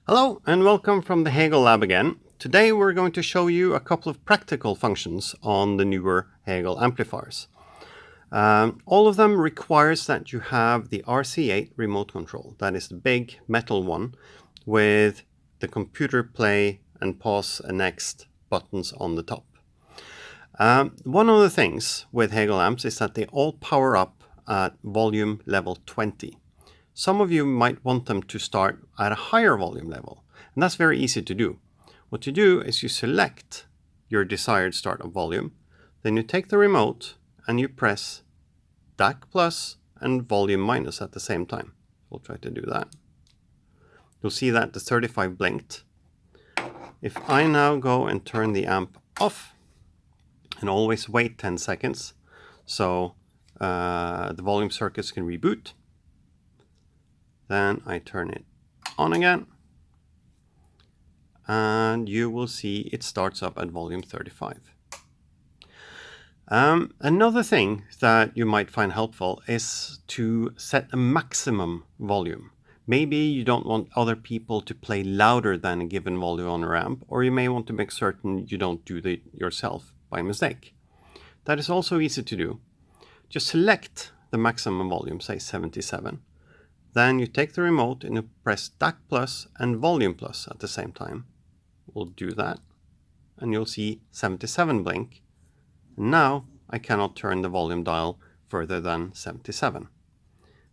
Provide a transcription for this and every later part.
Hello and welcome from the Hegel lab again. Today we're going to show you a couple of practical functions on the newer Hegel amplifiers. All of them requires that you have the RC8 remote control. That is the big metal one with the computer play and pause and next buttons on the top. One of the things with Hegel amps is that they all power up at volume level 20. Some of you might want them to start at a higher volume level, and that's very easy to do. What you do is you select your desired startup volume, then you take the remote and you press DAC plus and volume minus at the same time. We'll try to do that. You'll see that the 35 blinked. If I now go and turn the amp off, and always wait 10 seconds so the volume circuits can reboot, then I turn it on again, and you will see it starts up at volume 35. Another thing that you might find helpful is to set a maximum volume. Maybe you don't want other people to play louder than a given volume on a amp, or you may want to make certain you don't do it yourself by mistake. That is also easy to do. Just select the maximum volume, say 77. Then you take the remote and you press DAC plus and volume plus at the same time. We'll do that, and you'll see 77 blink. Now I cannot turn the volume dial further than 77.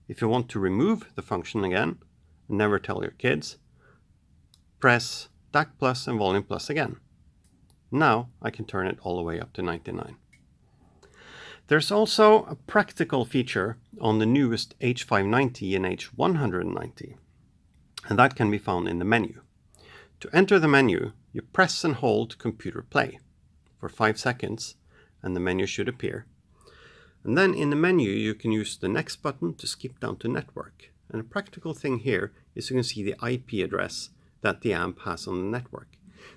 If you want to remove the function again, never tell your kids, press DAC plus and volume plus again. Now I can turn it all the way up to 99. There's also a practical feature on the newest H590 and H190, and that can be found in the menu. To enter the menu, you press and hold computer play for 5 seconds, and the menu should appear. And then in the menu, you can use the next button to skip down to network. And a practical thing here is you can see the IP address that the amp has on the network.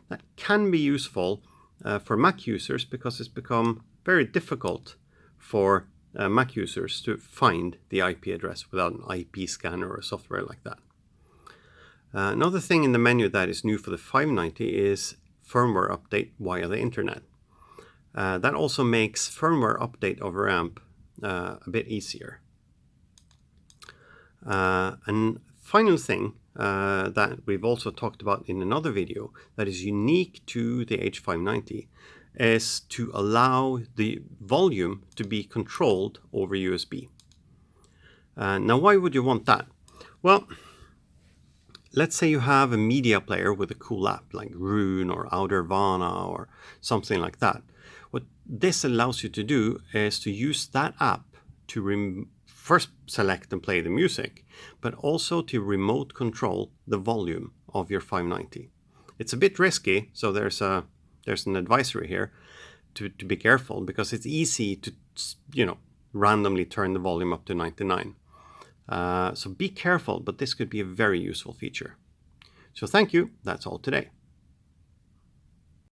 That can be useful for Mac users because it's become very difficult for Mac users to find the IP address without an IP scanner or software like that. Another thing in the menu that is new for the 590 is firmware update via the internet. That also makes firmware update of your amp a bit easier. And final thing that we've also talked about in another video that is unique to the H590 is to allow the volume to be controlled over USB. Now, why would you want that? Well, let's say you have a media player with a cool app like Rune or Audervana or something like that. What this allows you to do is to use that app to first select and play the music, but also to remote control the volume of your 590. It's a bit risky, so there's an advisory here to be careful, because it's easy to randomly turn the volume up to 99. So be careful, but this could be a very useful feature. So thank you. That's all today.